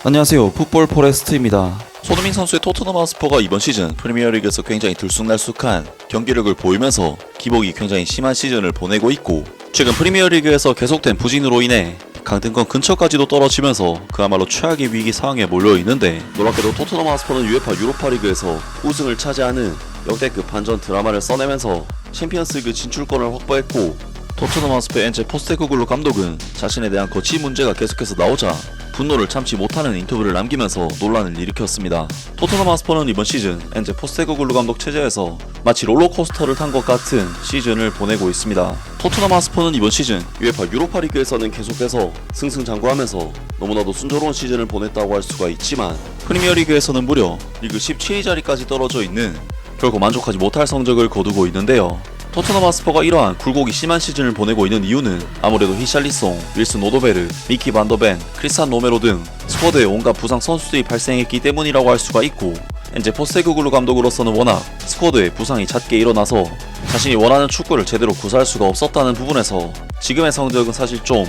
안녕하세요, 풋볼 포레스트입니다. 손흥민 선수의 토트넘 하스퍼가 이번 시즌 프리미어리그에서 굉장히 들쑥날쑥한 경기력을 보이면서 기복이 굉장히 심한 시즌을 보내고 있고, 최근 프리미어리그에서 계속된 부진으로 인해 강등권 근처까지도 떨어지면서 그야말로 최악의 위기 상황에 몰려있는데, 놀랍게도 토트넘 하스퍼는 UEFA 유로파리그에서 우승을 차지하는 역대급 반전 드라마를 써내면서 챔피언스리그 진출권을 확보했고, 토트넘 하스퍼의 엔제 포스테코글루 감독은 자신에 대한 거치 문제가 계속해서 나오자 분노를 참지 못하는 인터뷰를 남기면서 논란을 일으켰습니다. 토트넘 하스퍼는 이번 시즌 엔제 포스테코글루 감독 체제에서 마치 롤러코스터를 탄 것 같은 시즌을 보내고 있습니다. 토트넘 하스퍼는 이번 시즌 UEFA 유로파리그에서는 계속해서 승승장구하면서 너무나도 순조로운 시즌을 보냈다고 할 수가 있지만, 프리미어리그에서는 무려 리그 17위 자리까지 떨어져 있는 결코 만족하지 못할 성적을 거두고 있는데요. 토트넘 하스퍼가 이러한 굴곡이 심한 시즌을 보내고 있는 이유는 아무래도 히샬리송, 윌슨 오도베르, 미키 반더벤, 크리스찬 로메로 등 스쿼드에 온갖 부상 선수들이 발생했기 때문이라고 할 수가 있고, 엔제 포스테코글루 감독으로서는 워낙 스쿼드에 부상이 잦게 일어나서 자신이 원하는 축구를 제대로 구사할 수가 없었다는 부분에서 지금의 성적은 사실 좀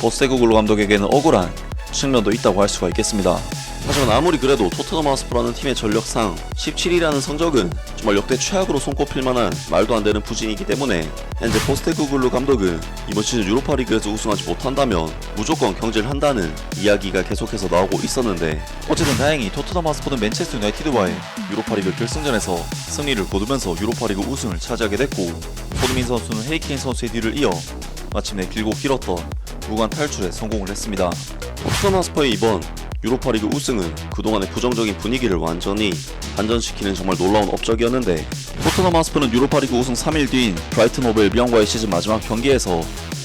포스테코글루 감독에게는 억울한 측면도 있다고 할 수가 있겠습니다. 하지만 아무리 그래도 토트넘 하스퍼라는 팀의 전력상 17위라는 성적은 정말 역대 최악으로 손꼽힐 만한 말도 안 되는 부진이기 때문에 엔제 포스테코글루 감독은 이번 시즌 유로파리그에서 우승하지 못한다면 무조건 경질을 한다는 이야기가 계속해서 나오고 있었는데, 어쨌든 다행히 토트넘 하스퍼는 맨체스터 유나이티드와의 유로파리그 결승전에서 승리를 거두면서 유로파리그 우승을 차지하게 됐고, 손흥민 선수는 헤리케인 선수의 뒤를 이어 마침내 길고 길었던 무관 탈출에 성공을 했습니다. 토트넘 하스퍼의 이번 유로파리그 우승은 그동안의 부정적인 분위기를 완전히 반전시키는 정말 놀라운 업적이었는데, 토트넘 하스퍼는 유로파리그 우승 3일 뒤인 브라이튼 호브 알비온과의 시즌 마지막 경기에서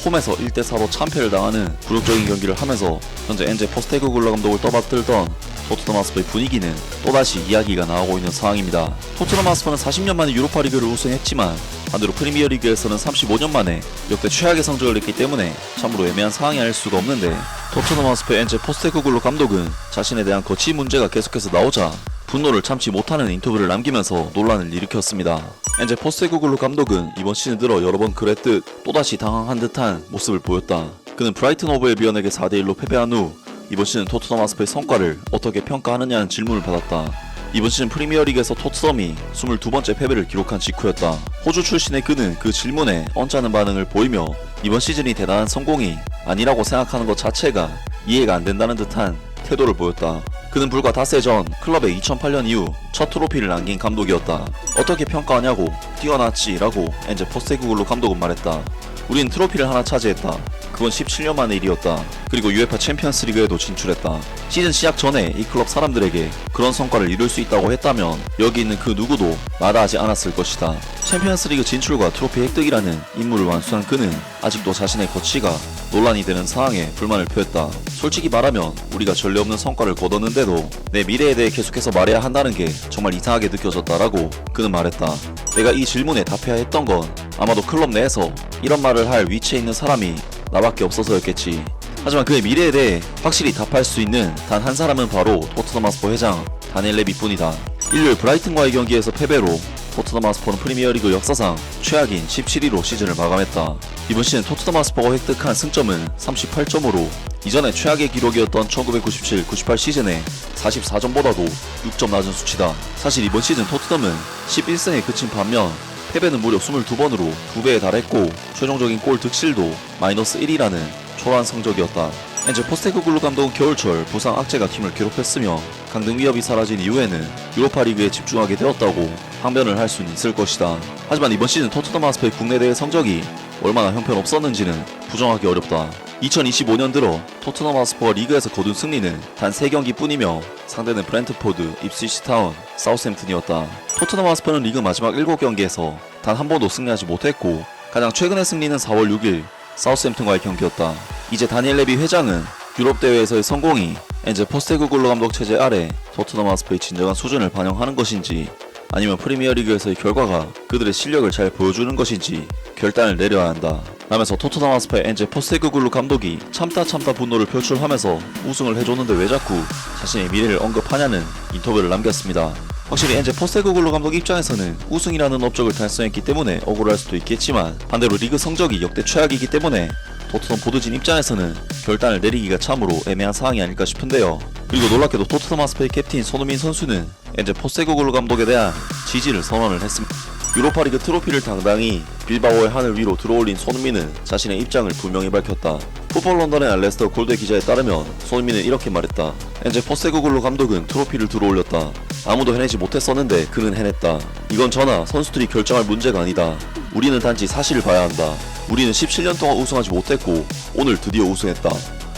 홈에서 1대4로 참패를 당하는 굴욕적인 경기를 하면서 현재 엔제 포스테코글루 감독을 떠받들던 토트넘 하스퍼의 분위기는 또다시 이야기가 나오고 있는 상황입니다. 토트넘 하스퍼는 40년 만에 유로파리그를 우승했지만 반대로 프리미어리그에서는 35년 만에 역대 최악의 성적을 냈기 때문에 참으로 애매한 상황이 아닐 수가 없는데, 토트넘 하스퍼의 엔제 포스테코글루 감독은 자신에 대한 거치 문제가 계속해서 나오자 분노를 참지 못하는 인터뷰를 남기면서 논란을 일으켰습니다. 엔제 포스테코글루 감독은 이번 시즌 들어 여러 번 그랬듯 또다시 당황한 듯한 모습을 보였다. 그는 브라이튼 호브 알비온에게 4대1로 패배한 후 이번 시즌 토트넘 하스퍼의 성과를 어떻게 평가하느냐는 질문을 받았다. 이번 시즌 프리미어리그에서 토트넘이 22번째 패배를 기록한 직후였다. 호주 출신의 그는 그 질문에 언짢은 반응을 보이며 이번 시즌이 대단한 성공이 아니라고 생각하는 것 자체가 이해가 안 된다는 듯한 태도를 보였다. 그는 불과 닷새 전 클럽에 2008년 이후 첫 트로피를 남긴 감독이었다. 어떻게 평가하냐고 뛰어났지 라고 엔제 포스테코글루 감독은 말했다. 우린 트로피를 하나 차지했다. 그건 17년 만의 일이었다. 그리고 UEFA 챔피언스 리그에도 진출했다. 시즌 시작 전에 이 클럽 사람들에게 그런 성과를 이룰 수 있다고 했다면 여기 있는 그 누구도 마다하지 않았을 것이다. 챔피언스 리그 진출과 트로피 획득이라는 임무를 완수한 그는 아직도 자신의 거치가 논란이 되는 상황에 불만을 표했다. 솔직히 말하면 우리가 전례 없는 성과를 거뒀는데도 내 미래에 대해 계속해서 말해야 한다는 게 정말 이상하게 느껴졌다라고 그는 말했다. 내가 이 질문에 답해야 했던 건 아마도 클럽 내에서 이런 말을 할 위치에 있는 사람이 나밖에 없어서였겠지. 하지만 그의 미래에 대해 확실히 답할 수 있는 단 한 사람은 바로 토트넘 하스퍼 회장 다니엘 레비뿐이다. 일요일 브라이튼과의 경기에서 패배로 토트넘 하스퍼는 프리미어리그 역사상 최악인 17위로 시즌을 마감했다. 이번 시즌 토트넘 하스퍼가 획득한 승점은 38점으로 이전에 최악의 기록이었던 1997-98 시즌의 44점보다도 6점 낮은 수치다. 사실 이번 시즌 토트넘은 11승에 그친 반면 패배는 무려 22번으로 2배에 달했고 최종적인 골 득실도 마이너스 1이라는 초라한 성적이었다. 엔제 포스테코글루 감독은 겨울철 부상 악재가 팀을 괴롭혔으며 강등 위협이 사라진 이후에는 유로파리그에 집중하게 되었다고 항변을 할 수는 있을 것이다. 하지만 이번 시즌 토트넘 하스퍼의 국내 대회 성적이 얼마나 형편없었는지는 부정하기 어렵다. 2025년 들어 토트넘 하스퍼가 리그에서 거둔 승리는 단 3경기뿐이며 상대는 브렌트포드, 입스위치 타운, 사우스햄튼이었다. 토트넘 하스퍼는 리그 마지막 7경기에서 단 한 번도 승리하지 못했고 가장 최근의 승리는 4월 6일 사우스햄튼과의 경기였다. 이제 다니엘 레비 회장은 유럽 대회에서의 성공이 엔제 포스테코글루 감독 체제 아래 토트넘 하스퍼의 진정한 수준을 반영하는 것인지 아니면 프리미어리그에서의 결과가 그들의 실력을 잘 보여주는 것인지 결단을 내려야 한다 라면서 토트넘 하스퍼의 엔제 포스테코글루 감독이 참다 분노를 표출하면서 우승을 해줬는데 왜 자꾸 자신의 미래를 언급하냐는 인터뷰를 남겼습니다. 확실히 엔제 포스테코글루 감독 입장에서는 우승이라는 업적을 달성했기 때문에 억울할 수도 있겠지만 반대로 리그 성적이 역대 최악이기 때문에 토트넘 보드진 입장에서는 결단을 내리기가 참으로 애매한 상황이 아닐까 싶은데요. 그리고 놀랍게도 토트넘 하스퍼의 캡틴 손흥민 선수는 엔제 포스테코글루 감독에 대한 지지를 선언을 했습니다. 유로파리그 트로피를 당당히 빌바오의 하늘 위로 들어올린 손흥민은 자신의 입장을 분명히 밝혔다. 풋볼 런던의 알레스터 골드 기자에 따르면 손흥민은 이렇게 말했다. 엔제 포스테코글루 감독은 트로피를 들어올렸다. 아무도 해내지 못했었는데 그는 해냈다. 이건 저나 선수들이 결정할 문제가 아니다. 우리는 단지 사실을 봐야 한다. 우리는 17년 동안 우승하지 못했고 오늘 드디어 우승했다.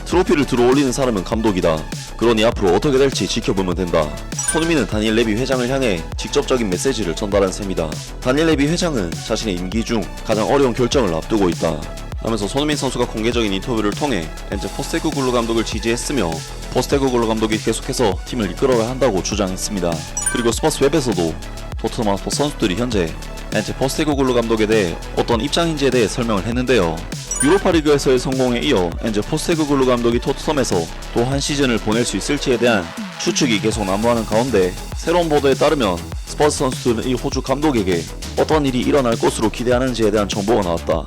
트로피를 들어올리는 사람은 감독이다. 그러니 앞으로 어떻게 될지 지켜보면 된다. 손흥민은 다니엘 레비 회장을 향해 직접적인 메시지를 전달한 셈이다. 다니엘 레비 회장은 자신의 임기 중 가장 어려운 결정을 앞두고 있다. 하면서 손흥민 선수가 공개적인 인터뷰를 통해 엔제 포스테코글루 감독을 지지했으며 포스테코글루 감독이 계속해서 팀을 이끌어야 한다고 주장했습니다. 그리고 스포츠 웹에서도 토트넘 하스퍼 선수들이 현재 엔제 포스테코글루 감독에 대해 어떤 입장인지에 대해 설명을 했는데요. 유로파리그에서의 성공에 이어 엔제 포스테코글루 감독이 토트넘에서 또 한 시즌을 보낼 수 있을지에 대한 추측이 계속 난무하는 가운데 새로운 보도에 따르면 스퍼스 선수들은 이 호주 감독에게 어떤 일이 일어날 것으로 기대하는지에 대한 정보가 나왔다.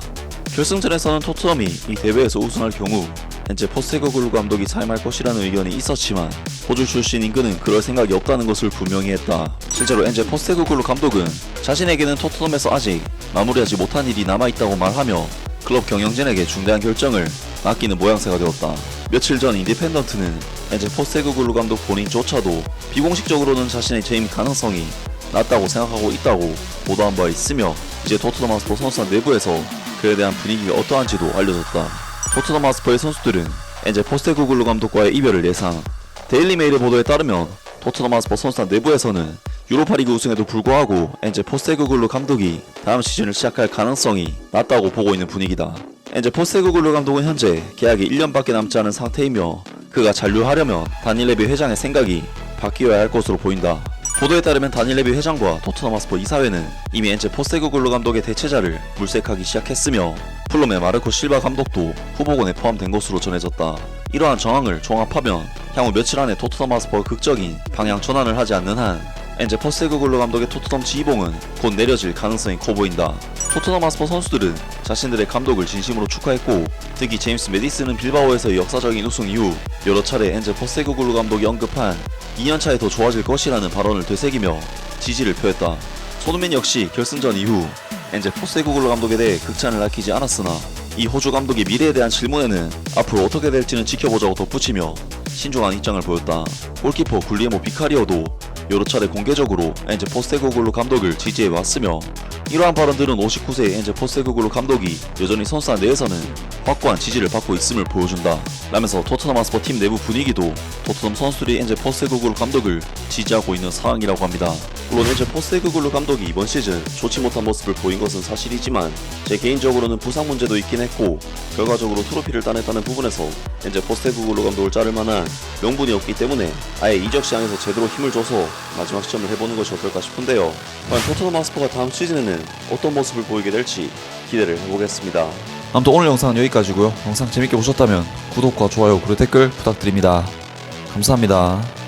결승전에서는 토트넘이 이 대회에서 우승할 경우 엔제 포스테코글루 감독이 사임할 것이라는 의견이 있었지만 호주 출신인 그는 그럴 생각이 없다는 것을 분명히 했다. 실제로 엔제 포스테코글루 감독은 자신에게는 토트넘에서 아직 마무리하지 못한 일이 남아있다고 말하며 클럽 경영진에게 중대한 결정을 맡기는 모양새가 되었다. 며칠 전 인디펜던트는 엔제 포스테코글루 감독 본인조차도 비공식적으로는 자신의 재임 가능성이 낮다고 생각하고 있다고 보도한 바 있으며 이제 토트넘 하스퍼 선수단 내부에서 그에 대한 분위기가 어떠한지도 알려졌다. 토트넘 하스퍼의 선수들은 엔제 포스테코글루 감독과의 이별을 예상. 데일리메일의 보도에 따르면 토트넘 하스퍼 선수단 내부에서는 유로파리그 우승에도 불구하고 엔제 포스테코글루 감독이 다음 시즌을 시작할 가능성이 낮다고 보고 있는 분위기다. 엔제 포스테코글루 감독은 현재 계약이 1년밖에 남지 않은 상태이며 그가 잔류하려면 다니엘 레비 회장의 생각이 바뀌어야 할 것으로 보인다. 보도에 따르면 다니엘 레비 회장과 토트넘 하스퍼 이사회는 이미 엔제 포스테코글루 감독의 대체자를 물색하기 시작했으며 플럼의 마르코 실바 감독도 후보군에 포함된 것으로 전해졌다. 이러한 정황을 종합하면 향후 며칠 안에 토트넘 하스퍼가 극적인 방향 전환을 하지 않는 한 엔제 포스테코글루 감독의 토트넘 지휘봉은 곧 내려질 가능성이 커 보인다. 토트넘 하스퍼 선수들은 자신들의 감독을 진심으로 축하했고 특히 제임스 메디슨은 빌바오에서의 역사적인 우승 이후 여러 차례 엔제 포스테코글루 감독이 언급한 2년차에 더 좋아질 것이라는 발언을 되새기며 지지를 표했다. 손흥민 역시 결승전 이후 엔제 포스테코글루 감독에 대해 극찬을 밝히지 않았으나 이 호주 감독의 미래에 대한 질문에는 앞으로 어떻게 될지는 지켜보자고 덧붙이며 신중한 입장을 보였다. 골키퍼 굴리에모 비카리오도 여러 차례 공개적으로 엔제 포스테코글루 감독을 지지해왔으며 이러한 발언들은 59세의 엔제 포스테코글루 감독이 여전히 선수단 내에서는 확고한 지지를 받고 있음을 보여준다 라면서 토트넘 하스퍼 팀 내부 분위기도 토트넘 선수들이 엔제 포스테코글루 감독을 지지하고 있는 상황이라고 합니다. 물론 엔제 포스테코글루 감독이 이번 시즌 좋지 못한 모습을 보인 것은 사실이지만 제 개인적으로는 부상 문제도 있긴 했고 결과적으로 트로피를 따냈다는 부분에서 엔제 포스테코글루 감독을 자를 만한 명분이 없기 때문에 아예 이적 시장에서 제대로 힘을 줘서 마지막 시점을 해보는 것이 어떨까 싶은데요. 과연 토트넘 하스퍼가 다음 시즌에는 어떤 모습을 보이게 될지 기대를 해보겠습니다. 아무튼 오늘 영상은 여기까지고요. 영상 재밌게 보셨다면 구독과 좋아요 그리고 댓글 부탁드립니다. 감사합니다.